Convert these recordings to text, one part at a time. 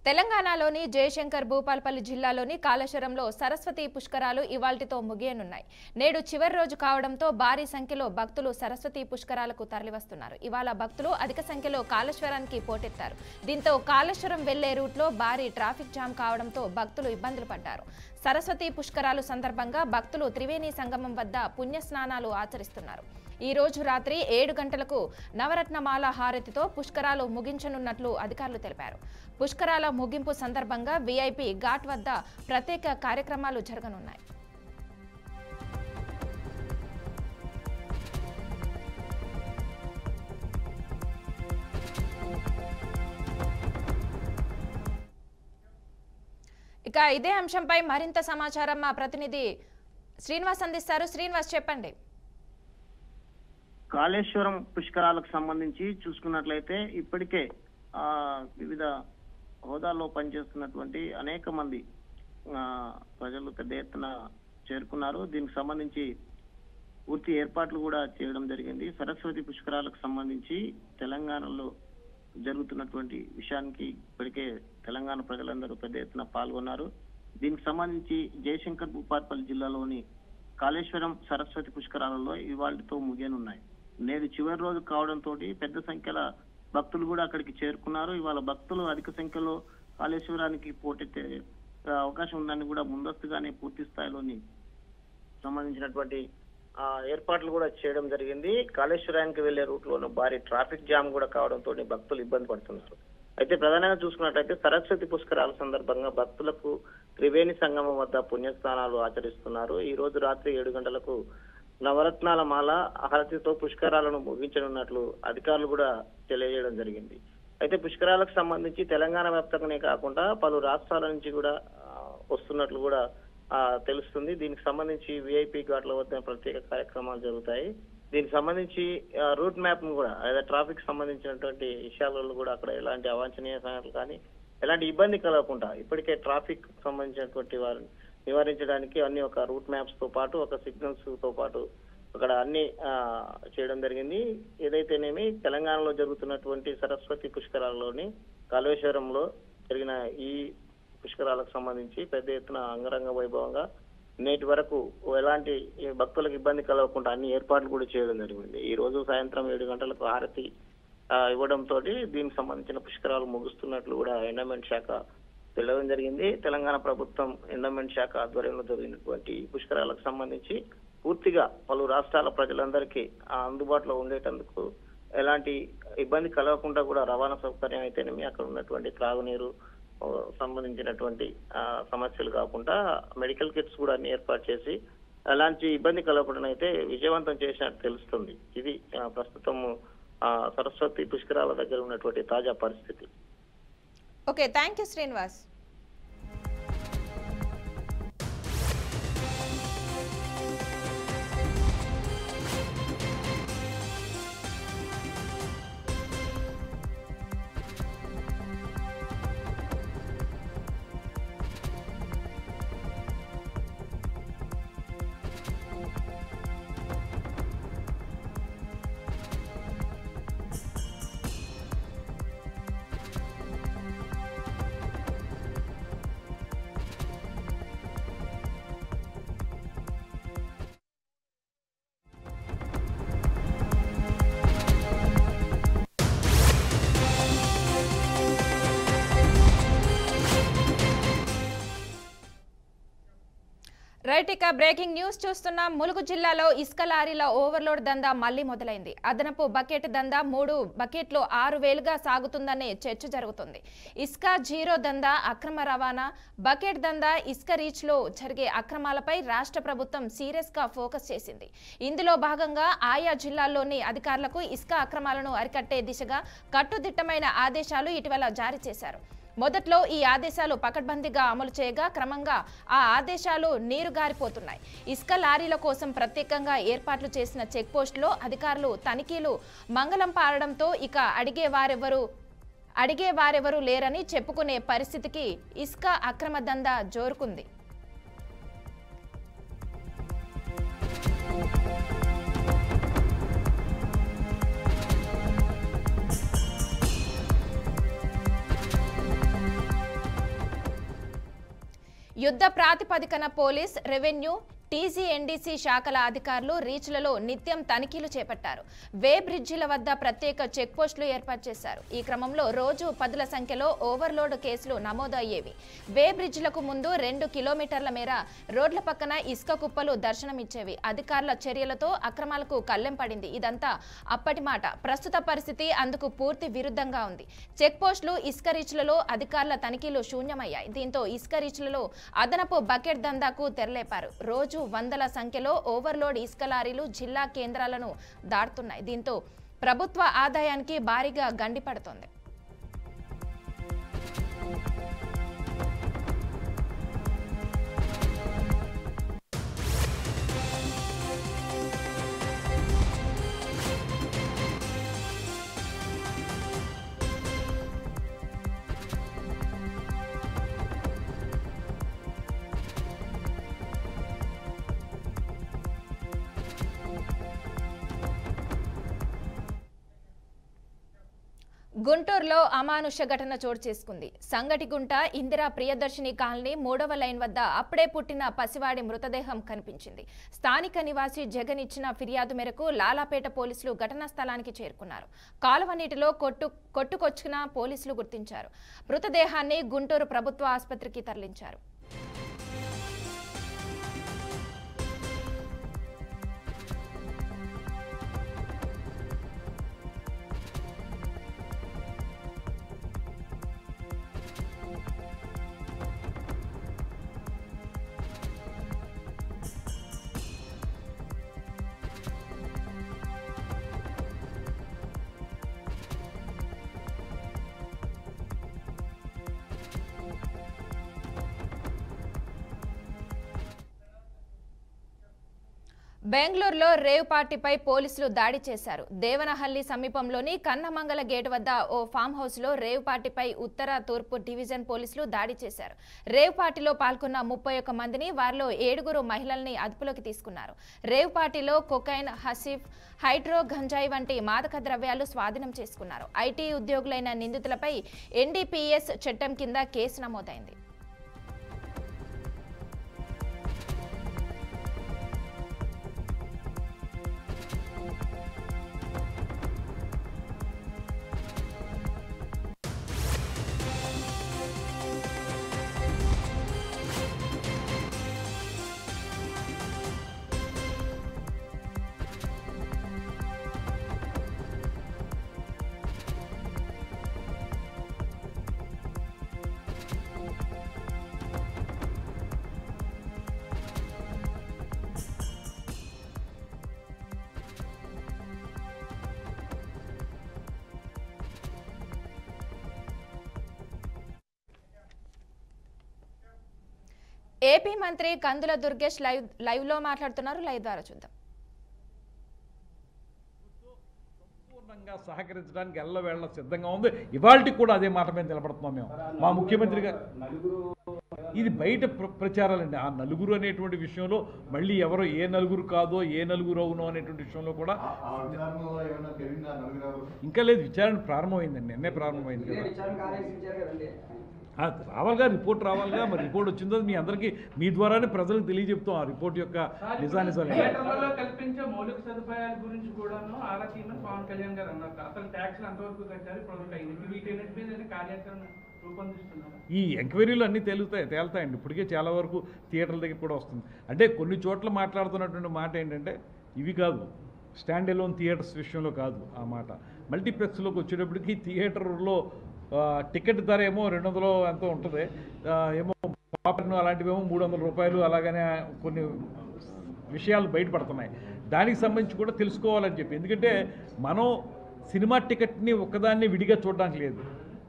తెలంగాణలోని జయశంకర్ భూపాలపల్లి జిల్లాలోని కాళేశ్వరంలో సరస్వతి పుష్కరాలు ఇవాల్టితో ముగియనున్నాయి. నేడు చివరి రోజు కావడంతో భారీ సంఖ్యలో భక్తులు సరస్వతి పుష్కరాలకు తరలివస్తున్నారు. ఇవాళ భక్తులు అధిక సంఖ్యలో కాళేశ్వరానికి పోటెత్తారు. దీంతో కాళేశ్వరం వెళ్లే రూట్లో భారీ ట్రాఫిక్ జామ్ కావడంతో భక్తులు ఇబ్బందులు పడ్డారు. సరస్వతి పుష్కరాలు సందర్భంగా భక్తులు త్రివేణి సంగమం వద్ద పుణ్యస్నానాలు ఆచరిస్తున్నారు. ఈ రోజు రాత్రి 7 గంటలకు నవరత్నమాల హారతితో పుష్కరాలు ముగించనున్నట్లు అధికారులు తెలిపారు. పుష్కరాల ముగింపు సందర్భంగా వీఐపీ ఘాట్ వద్ద ప్రత్యేక కార్యక్రమాలు జరగనున్నాయి. ఇక ఇదే అంశంపై మరింత సమాచారం మా ప్రతినిధి శ్రీనివాస్ అందిస్తారు. శ్రీనివాస్, చెప్పండి. కాళేశ్వరం పుష్కరాలకు సంబంధించి చూసుకున్నట్లయితే ఇప్పటికే వివిధ హోదాల్లో పనిచేస్తున్నటువంటి అనేక మంది ప్రజలు పెద్ద ఎత్తున చేరుకున్నారు. దీనికి సంబంధించి పూర్తి ఏర్పాట్లు కూడా చేయడం జరిగింది. సరస్వతి పుష్కరాలకు సంబంధించి తెలంగాణలో జరుగుతున్నటువంటి విషయానికి ఇప్పటికే తెలంగాణ ప్రజలందరూ పెద్ద ఎత్తున పాల్గొన్నారు. దీనికి సంబంధించి జయశంకర్ భూపాలపల్లి జిల్లాలోని కాళేశ్వరం సరస్వతి పుష్కరాలలో ఇవాళతో ముగియనున్నాయి. నేడు చివరి రోజు కావడంతో పెద్ద సంఖ్యలో భక్తులు కూడా అక్కడికి చేరుకున్నారు. ఇవాళ భక్తులు అధిక సంఖ్యలో కాళేశ్వరానికి పోటెత్తే అవకాశం ఉందని కూడా ముందస్తుగానే పూర్తి స్థాయిలోని సంబంధించినటువంటి ఏర్పాట్లు కూడా చేయడం జరిగింది. కాళేశ్వరానికి వెళ్లే రూట్ లోను భారీ ట్రాఫిక్ జామ్ కూడా కావడంతో భక్తులు ఇబ్బంది పడుతున్నారు. అయితే ప్రధానంగా చూసుకున్నట్లయితే సరస్వతి పుష్కరాల సందర్భంగా భక్తులకు త్రివేణి సంగమం వద్ద పుణ్యస్నానాలు ఆచరిస్తున్నారు. ఈ రోజు రాత్రి 7 గంటలకు నవరత్నాల మాల హారతితో పుష్కరాలను ముగించనున్నట్లు అధికారులు కూడా తెలియజేయడం జరిగింది. అయితే పుష్కరాలకు సంబంధించి తెలంగాణ వ్యాప్తంగానే కాకుండా పలు రాష్ట్రాల నుంచి కూడా వస్తున్నట్లు కూడా తెలుస్తుంది. దీనికి సంబంధించి వీఐపీ ఘాట్ల వద్ద ప్రత్యేక కార్యక్రమాలు జరుగుతాయి. దీనికి సంబంధించి రూట్ మ్యాప్ ను కూడా లేదా ట్రాఫిక్ సంబంధించినటువంటి విషయాలలో కూడా అక్కడ ఎలాంటి అవాంఛనీయ సంఘటనలు కానీ ఎలాంటి ఇబ్బంది కలగకుండా ఇప్పటికే ట్రాఫిక్ సంబంధించినటువంటి వారిని నివారించడానికి అన్ని ఒక రూట్ మ్యాప్స్ తో పాటు ఒక సిగ్నల్స్ తో పాటు అక్కడ అన్ని చేయడం జరిగింది. ఏదైతేనేమి తెలంగాణలో జరుగుతున్నటువంటి సరస్వతి పుష్కరాల్లోని కాళేశ్వరంలో జరిగిన ఈ పుష్కరాలకు సంబంధించి పెద్ద ఎత్తున అంగరంగ వైభవంగా నేటి వరకు ఎలాంటి భక్తులకు ఇబ్బంది కలగకుండా అన్ని ఏర్పాట్లు కూడా చేయడం జరిగింది. ఈ రోజు సాయంత్రం 7 గంటలకు హారతి ఇవ్వడంతో దీనికి సంబంధించిన పుష్కరాలు ముగుస్తున్నట్లు కూడా ఎండోమెంట్ శాఖ తెలియడం జరిగింది. తెలంగాణ ప్రభుత్వం ఎండోమెంట్ శాఖ ఆధ్వర్యంలో జరిగినటువంటి పుష్కరాలకు సంబంధించి పూర్తిగా పలు రాష్ట్రాల ప్రజలందరికీ అందుబాటులో ఉండేటందుకు ఎలాంటి ఇబ్బంది కలగకుండా కూడా రవాణా సౌకర్యం అయితేనేమి అక్కడ ఉన్నటువంటి త్రాగునీరు సంబంధించినటువంటి సమస్యలు కాకుండా మెడికల్ కిట్స్ కూడా అన్ని ఏర్పాటు చేసి ఎలాంటి ఇబ్బంది కలగకుండా అయితే విజయవంతం చేసినట్టు తెలుస్తుంది. ఇది ప్రస్తుతం సరస్వతి పుష్కరాల దగ్గర ఉన్నటువంటి తాజా పరిస్థితి. Okay, thank you Srinivas. Right, ఇక బ్రేకింగ్ న్యూస్ చూస్తున్నాం. ములుగు జిల్లాలో ఇసుక లారీల ఓవర్లోడ్ దందా మళ్లీ మొదలైంది. అదనపు బకెట్ దందా 3 బకెట్లు 6,000గా సాగుతుందనే చర్చ జరుగుతుంది. ఇసుక జీరో దందా, అక్రమ రవాణా, బకెట్ దందా, ఇసుక రీచ్ లో జరిగే అక్రమాలపై రాష్ట్ర ప్రభుత్వం సీరియస్ గా ఫోకస్ చేసింది. ఇందులో భాగంగా ఆయా జిల్లాల్లోని అధికారులకు ఇసుక అక్రమాలను అరికట్టే దిశగా కట్టుదిట్టమైన ఆదేశాలు ఇటీవల జారీ చేశారు. మొదట్లో ఈ ఆదేశాలు పకడ్బందీగా అమలు చేయగా క్రమంగా ఆ ఆదేశాలు నీరుగారిపోతున్నాయి. ఇసుక లారీల కోసం ప్రత్యేకంగా ఏర్పాట్లు చేసిన చెక్ పోస్టులో అధికారులు తనిఖీలు మంగళం పారడంతో ఇక అడిగేవారెవరూ లేరని చెప్పుకునే పరిస్థితికి ఇసుక అక్రమ దందా జోరుకుంది. యుద్ధ ప్రాతిపదికన పోలీస్, రెవెన్యూ, టీజీఎన్డీసీ శాఖల అధికారులు రీచ్లలో నిత్యం తనిఖీలు చేపట్టారు. వే బ్రిడ్జిల వద్ద ప్రత్యేక చెక్ పోస్టులు ఏర్పాటు చేశారు. ఈ క్రమంలో రోజు 10ల సంఖ్యలో ఓవర్లోడ్ కేసులు నమోదయ్యేవి. వే బ్రిడ్జిలకు ముందు 2 కిలోమీటర్ల మేర రోడ్ల పక్కన ఇసుక కుప్పలు దర్శనమిచ్చేవి. అధికారుల చర్యలతో అక్రమాలకు కళ్ళెం పడింది. ఇదంతా అప్పటి మాట. ప్రస్తుత పరిస్థితి అందుకు పూర్తి విరుద్ధంగా ఉంది. చెక్ పోస్టులు, ఇసుక రీచ్లలో అధికారుల తనిఖీలు శూన్యమయ్యాయి. దీంతో ఇసుక రీచ్లలో అదనపు బకెట్ దందాకు తెరలేపారు. రోజు 100ల సంఖ్యలో ఓవర్లోడ్ ఇసుక లారీలు జిల్లా కేంద్రాలను దాటుతున్నాయి. దీంతో ప్రభుత్వ ఆదాయానికి భారీగా గండి పడుతోంది. గుంటూరులో అమానుష ఘటన చోటు చేసుకుంది. సంగటిగుంట ఇందిరా ప్రియదర్శిని కాలనీ 3వ లైన్ వద్ద అప్పుడే పుట్టిన పసివాడి మృతదేహం కనిపించింది. స్థానిక నివాసి జగన్ ఇచ్చిన ఫిర్యాదు మేరకు లాలాపేట పోలీసులు ఘటనా స్థలానికి చేరుకున్నారు. కాలువ నీటిలో కొట్టుకొచ్చిన పోలీసులు గుర్తించారు. మృతదేహాన్ని గుంటూరు ప్రభుత్వ ఆసుపత్రికి తరలించారు. బెంగళూరులో రేవ్ పార్టీపై పోలీసులు దాడి చేశారు. దేవనహల్లి సమీపంలోని కన్నమంగళ గేట్ వద్ద ఓ ఫామ్ హౌస్ లో రేవ్ పార్టీపై ఉత్తర తూర్పు డివిజన్ పోలీసులు దాడి చేశారు. రేవ్ పార్టీలో పాల్గొన్న 31 మందిని, వారిలో 7 మహిళల్ని అదుపులోకి తీసుకున్నారు. రేవ్ పార్టీలో కొకైన్, హసీఫ్, హైడ్రో, గంజాయి వంటి మాదక ద్రవ్యాలు స్వాధీనం చేసుకున్నారు. ఐటీ ఉద్యోగులైన నిందితులపై ఎన్డీపీఎస్ చట్టం కింద కేసు నమోదైంది. ఏపీ మంత్రి కందుల దుర్గేష్ లైవ్ లో మాట్లాడుతున్నారు. లైవ్ ద్వారా చూద్దాం. సంపూర్ణంగా సహకరించడానికి ఎల్లవేళ సిద్ధంగా ఉంది. ఇవాళకి కూడా అదే మాట మీద నిలబడుతున్నాం మేము. మా ముఖ్యమంత్రిగా ఇది బయట ప్రచారాలండి. ఆ నలుగురు అనేటువంటి విషయంలో మళ్ళీ ఎవరో ఏ నలుగురు కాదో, ఏ నలుగురు అవునో అనేటువంటి విషయంలో కూడా ఇంకా లేదు. విచారణ ప్రారంభమైందండి, నిన్నే ప్రారంభమైంది కదా. రావాలిగా, రిపోర్ట్ రావాలిగా. మరి రిపోర్ట్ వచ్చిందో మీ అందరికీ మీ ద్వారానే ప్రజలకు తెలియజెప్తాం ఆ రిపోర్ట్ యొక్క నిజానిజాలు. కల్పించే మౌలిక సదుపాయాల గురించి కూడాను ఆరా తీయమని పవన్ కళ్యాణ్ గారు అన్నారు. అసలు ట్యాక్స్లు అంతవరకు కట్టారు, ప్రొడక్ట్ అయింది. వీటన్నిటి మీద కార్యాచరణ రూపొందిస్తున్నారు. ఈ ఎంక్వైరీలు అన్నీ తేలుతాయండి. ఇప్పటికే చాలా వరకు థియేటర్ల దగ్గర కూడా వస్తుంది. అంటే కొన్ని చోట్ల మాట్లాడుతున్నటువంటి మాట ఏంటంటే ఇవి కాదు, స్టాండ్ ఎలోన్ థియేటర్స్ విషయంలో కాదు ఆ మాట. మల్టీప్లెక్స్లోకి వచ్చేటప్పటికి థియేటర్లో టికెట్ ధర ఏమో 200 ఎంతో ఉంటుంది, ఏమో పాపర్ను అలాంటివేమో 300 రూపాయలు. అలాగనే కొన్ని విషయాలు బయటపడుతున్నాయి. దానికి సంబంధించి కూడా తెలుసుకోవాలని చెప్పి. ఎందుకంటే మనం సినిమా టికెట్ని ఒక్కదాన్ని విడిగా చూడడానికి లేదు.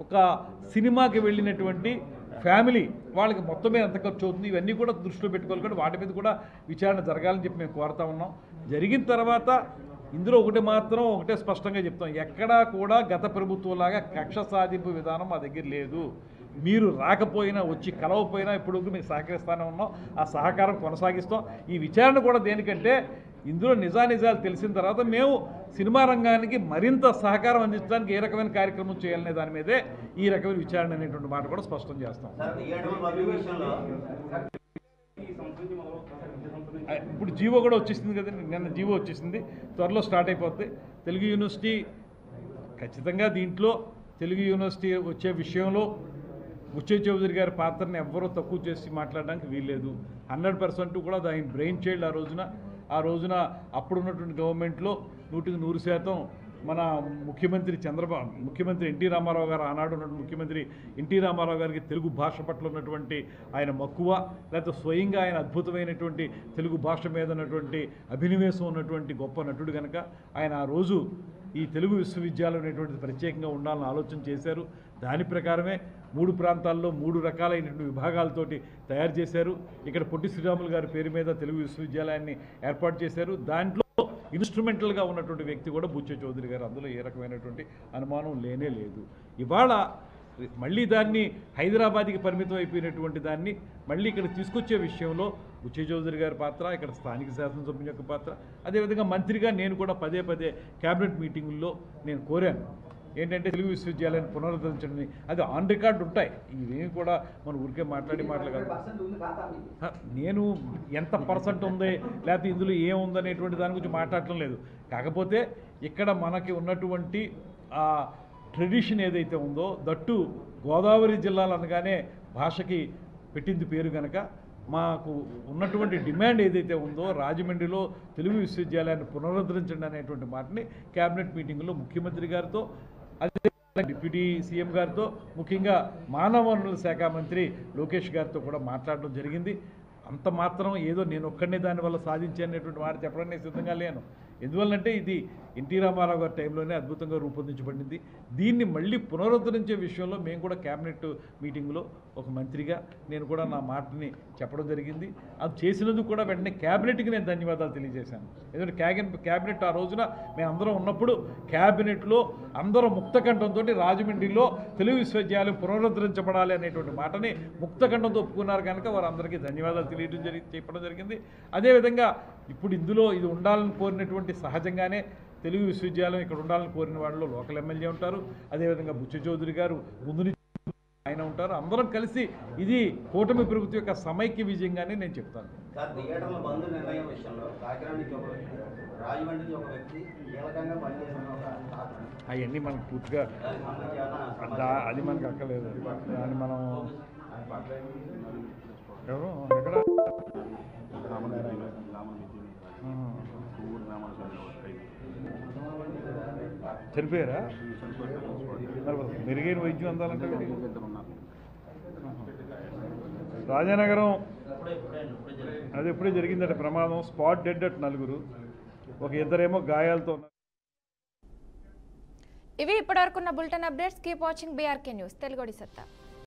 ఒక సినిమాకి వెళ్ళినటువంటి ఫ్యామిలీ వాళ్ళకి మొత్తమే ఎంత ఖర్చు అవుతుంది, ఇవన్నీ కూడా దృష్టిలో పెట్టుకోవాలి. కూడా వాటి మీద కూడా విచారణ జరగాలని చెప్పి మేము కోరుతా ఉన్నాం. జరిగిన తర్వాత ఇందులో ఒకటే స్పష్టంగా చెప్తాం, ఎక్కడా కూడా గత ప్రభుత్వంలాగా కక్ష సాధింపు విధానం మా దగ్గర లేదు. మీరు రాకపోయినా, వచ్చి కలవకపోయినా ఇప్పుడు మీకు సహకరిస్తూనే ఉన్నాం. ఆ సహకారం కొనసాగిస్తాం. ఈ విచారణ కూడా దేనికంటే ఇందులో నిజానిజాలు తెలిసిన తర్వాత మేము సినిమా రంగానికి మరింత సహకారం అందించడానికి ఏ రకమైన కార్యక్రమం చేయాలనే దాని మీదే ఈ రకమైన విచారణ అనేటువంటి మాట కూడా స్పష్టం చేస్తాం. ఇప్పుడు జీవో కూడా వచ్చేసింది కదండి, నిన్న జీవో వచ్చేసింది, త్వరలో స్టార్ట్ అయిపోతుంది. తెలుగు యూనివర్సిటీ ఖచ్చితంగా దీంట్లో తెలుగు యూనివర్సిటీ వచ్చే విషయంలో బుచ్చయ్య చౌదరి గారి పాత్రని ఎవ్వరూ తక్కువ చేసి మాట్లాడడానికి వీల్లేదు. 100% కూడా దాని బ్రెయిన్ చైల్డ్ ఆ రోజున అప్పుడున్నటువంటి గవర్నమెంట్లో 100% మన ముఖ్యమంత్రి ఎన్టీ రామారావు గారు, ఆనాడు ఉన్నటువంటి ముఖ్యమంత్రి ఎన్టీ రామారావు గారికి తెలుగు భాష పట్ల ఉన్నటువంటి ఆయన మక్కువ, లేకపోతే స్వయంగా ఆయన అద్భుతమైనటువంటి తెలుగు భాష మీద ఉన్నటువంటి అభినవేశం ఉన్నటువంటి గొప్ప నటుడు కనుక ఆయన ఆ రోజు ఈ తెలుగు విశ్వవిద్యాలయం అనేటువంటిది ప్రత్యేకంగా ఉండాలని ఆలోచన చేశారు. దాని ప్రకారమే 3 ప్రాంతాల్లో 3 రకాలైనటువంటి విభాగాలతోటి తయారు చేశారు. ఇక్కడ పొట్టి శ్రీరాములు గారి పేరు మీద తెలుగు విశ్వవిద్యాలయాన్ని ఏర్పాటు చేశారు. దాంట్లో ఇన్స్ట్రుమెంటల్గా ఉన్నటువంటి వ్యక్తి కూడా బుచ్చయ్య చౌదరి గారు. అందులో ఏ రకమైనటువంటి అనుమానం లేనే లేదు. ఇవాళ మళ్ళీ దాన్ని హైదరాబాద్కి పరిమితం అయిపోయినటువంటి దాన్ని మళ్ళీ ఇక్కడ తీసుకొచ్చే విషయంలో బుచ్చయ్య చౌదరి గారి పాత్ర, ఇక్కడ స్థానిక శాసనసభ్యుని యొక్క పాత్ర, అదేవిధంగా మంత్రిగా నేను కూడా పదే క్యాబినెట్ మీటింగుల్లో నేను కోరాను ఏంటంటే తెలుగు విశ్వవిద్యాలయాన్ని పునరుద్ధరించండి. అది ఆన్ రికార్డు ఉంటాయి, ఇవేమి కూడా మనం ఊరికే మాట్లాడదు. నేను ఎంత పర్సెంట్ ఉంది లేకపోతే ఇందులో ఏముందనేటువంటి దాని గురించి మాట్లాడటం లేదు. కాకపోతే ఇక్కడ మనకి ఉన్నటువంటి ట్రెడిషన్ ఏదైతే ఉందో, దట్టు గోదావరి జిల్లాలు అనగానే భాషకి పెట్టింది పేరు కనుక మాకు ఉన్నటువంటి డిమాండ్ ఏదైతే ఉందో రాజమండ్రిలో తెలుగు విశ్వవిద్యాలయాన్ని పునరుద్ధరించండి అనేటువంటి మాటని క్యాబినెట్ మీటింగ్లో ముఖ్యమంత్రి గారితో, అదే డిప్యూటీ సీఎం గారితో, ముఖ్యంగా మానవ వనరుల శాఖ మంత్రి లోకేష్ గారితో కూడా మాట్లాడడం జరిగింది. అంత మాత్రం ఏదో నేను ఒక్కడనే దానివల్ల సాధించేటువంటి మాట చెప్పడానికి సిద్ధంగా లేను. ఎందువల్లంటే ఇది ఎన్టీ రామారావు గారి టైంలోనే అద్భుతంగా రూపొందించబడింది. దీన్ని మళ్ళీ పునరుద్ధరించే విషయంలో మేము కూడా క్యాబినెట్ మీటింగ్లో ఒక మంత్రిగా నేను కూడా నా మాటని చెప్పడం జరిగింది. అది చేసినందుకు కూడా వెంటనే క్యాబినెట్కి నేను ధన్యవాదాలు తెలియజేశాను. ఎందుకంటే క్యాబినెట్ ఆ రోజున మేము అందరం ఉన్నప్పుడు క్యాబినెట్లో అందరూ ముక్తకంఠంతో రాజమండ్రిలో తెలుగు విశ్వవిద్యాలయం పునరుద్ధరించబడాలి అనేటువంటి మాటని ముక్తకంఠంతో ఒప్పుకున్నారు కనుక వారందరికీ ధన్యవాదాలు చెప్పడం జరిగింది. అదేవిధంగా ఇప్పుడు ఇందులో ఇది ఉండాలని కోరినటువంటి సహజంగానే తెలుగు విశ్వవిద్యాలయం ఇక్కడ ఉండాలని కోరిన వాళ్ళలో లోకల్ ఎమ్మెల్యే ఉంటారు, అదేవిధంగా బుచ్చయ్య చౌదరి గారు ముందు నుంచి ఆయన ఉంటారు. అందరం కలిసి ఇది కూటమి ప్రభుత్వం యొక్క సమైక్య విజయంగానే నేను చెప్తాను. అవన్నీ మనకు పూర్తిగా అది మనకు అక్కర్లేదు. దాన్ని మనం ఎవరు ఎక్కడ చనిపోయారా? మెరుగైన వైద్యం అందాలంటే రాజానగరం అది ఎప్పుడే జరిగిందట ప్రమాదం. స్పాట్ డెడ్ అట్ 4, ఒక 2 గాయాలతో. ఇవి ఇప్పటివరకున్న bulletin updates. Keep watching BRK news తెలుగుడి సత్తా.